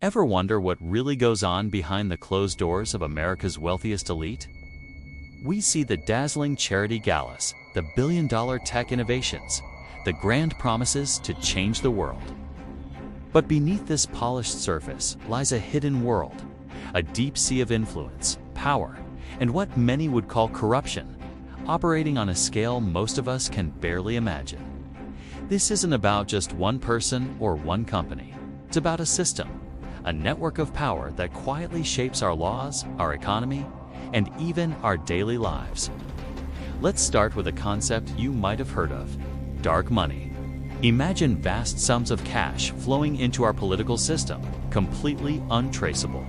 Ever wonder what really goes on behind the closed doors of America's wealthiest elite? We see the dazzling charity galas, the billion-dollar tech innovations, the grand promises to change the world. But beneath this polished surface lies a hidden world, a deep sea of influence, power, and what many would call corruption, operating on a scale most of us can barely imagine. This isn't about just one person or one company. It's about a system, a network of power that quietly shapes our laws, our economy, and even our daily lives. Let's start with a concept you might have heard of: dark money. Imagine vast sums of cash flowing into our political system, completely untraceable.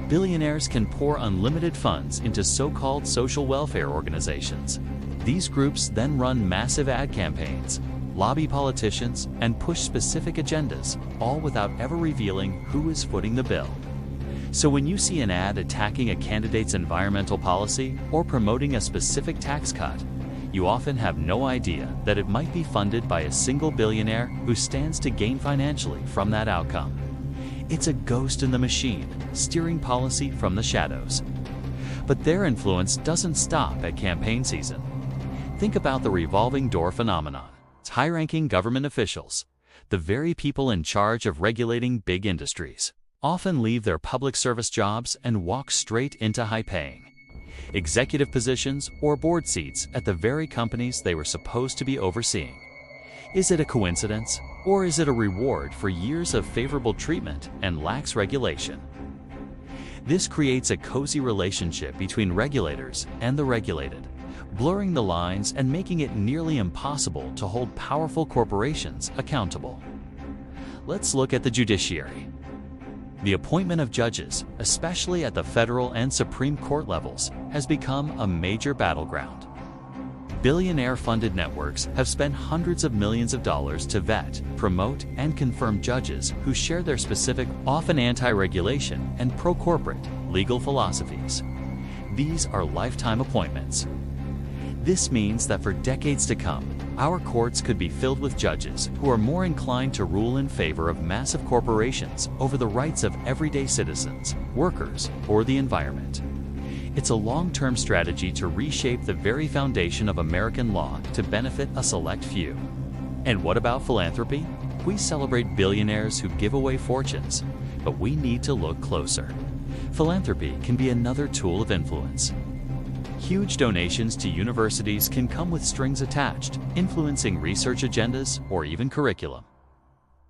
Billionaires can pour unlimited funds into so-called social welfare organizations. These groups then run massive ad campaigns, lobby politicians, and push specific agendas, all without ever revealing who is footing the bill. So when you see an ad attacking a candidate's environmental policy or promoting a specific tax cut, you often have no idea that it might be funded by a single billionaire who stands to gain financially from that outcome. It's a ghost in the machine, steering policy from the shadows. But their influence doesn't stop at campaign season. Think about the revolving door phenomenon. It's high-ranking government officials, the very people in charge of regulating big industries, often leave their public service jobs and walk straight into high-paying executive positions or board seats at the very companies they were supposed to be overseeing. Is it a coincidence, or is it a reward for years of favorable treatment and lax regulation? This creates a cozy relationship between regulators and the regulated, blurring the lines and making it nearly impossible to hold powerful corporations accountable. Let's look at the judiciary. The appointment of judges, especially at the federal and Supreme Court levels, has become a major battleground. Billionaire-funded networks have spent hundreds of millions of dollars to vet, promote, and confirm judges who share their specific, often anti-regulation and pro-corporate, legal philosophies. These are lifetime appointments. This means that for decades to come, our courts could be filled with judges who are more inclined to rule in favor of massive corporations over the rights of everyday citizens, workers, or the environment. It's a long-term strategy to reshape the very foundation of American law to benefit a select few. And what about philanthropy? We celebrate billionaires who give away fortunes, but we need to look closer. Philanthropy can be another tool of influence. Huge donations to universities can come with strings attached, influencing research agendas or even curriculum.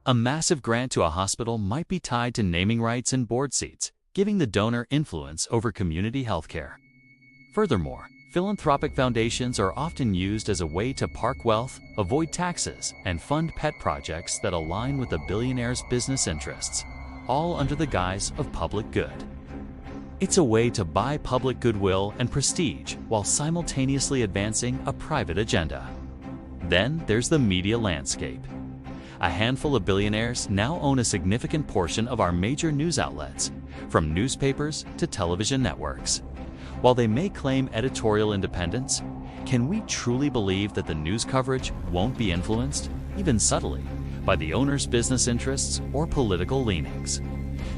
A massive grant to a hospital might be tied to naming rights and board seats, giving the donor influence over community healthcare. Furthermore, philanthropic foundations are often used as a way to park wealth, avoid taxes, and fund pet projects that align with the billionaire's business interests, all under the guise of public good. It's a way to buy public goodwill and prestige while simultaneously advancing a private agenda. Then there's the media landscape. A handful of billionaires now own a significant portion of our major news outlets, from newspapers to television networks. While they may claim editorial independence, can we truly believe that the news coverage won't be influenced, even subtly, by the owner's business interests or political leanings?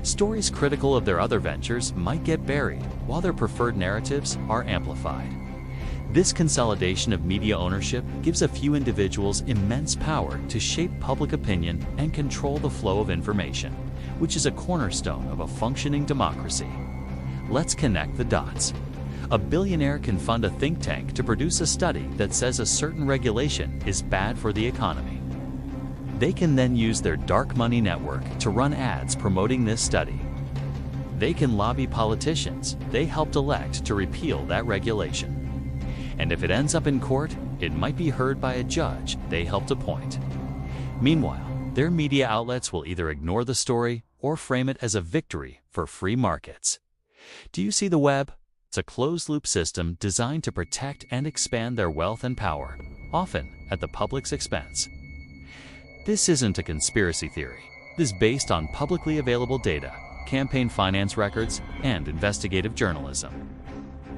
Stories critical of their other ventures might get buried, while their preferred narratives are amplified. This consolidation of media ownership gives a few individuals immense power to shape public opinion and control the flow of information, which is a cornerstone of a functioning democracy. Let's connect the dots. A billionaire can fund a think tank to produce a study that says a certain regulation is bad for the economy. They can then use their dark money network to run ads promoting this study. They can lobby politicians they helped elect to repeal that regulation. And if it ends up in court, it might be heard by a judge they helped appoint. Meanwhile, their media outlets will either ignore the story or frame it as a victory for free markets. Do you see the web? It's a closed-loop system designed to protect and expand their wealth and power, often at the public's expense. This isn't a conspiracy theory. It is based on publicly available data, campaign finance records, and investigative journalism.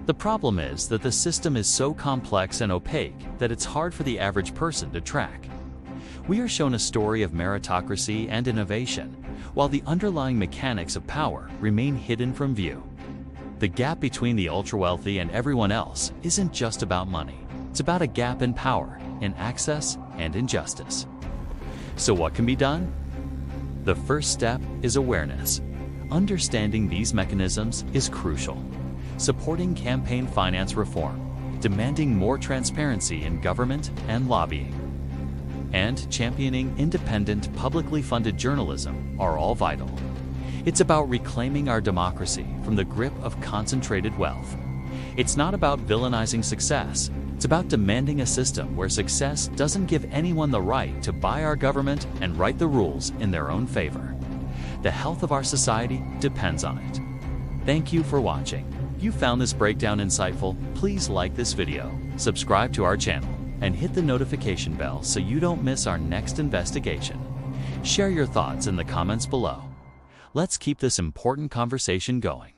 The problem is that the system is so complex and opaque that it's hard for the average person to track. We are shown a story of meritocracy and innovation, while the underlying mechanics of power remain hidden from view. The gap between the ultra-wealthy and everyone else isn't just about money. It's about a gap in power, in access, and in justice. So what can be done? The first step is awareness. Understanding these mechanisms is crucial. Supporting campaign finance reform, demanding more transparency in government and lobbying, and championing independent, publicly funded journalism are all vital. It's about reclaiming our democracy from the grip of concentrated wealth. It's not about villainizing success. It's about demanding a system where success doesn't give anyone the right to buy our government and write the rules in their own favor. The health of our society depends on it. Thank you for watching. If you found this breakdown insightful, please like this video, subscribe to our channel, and hit the notification bell so you don't miss our next investigation. Share your thoughts in the comments below. Let's keep this important conversation going.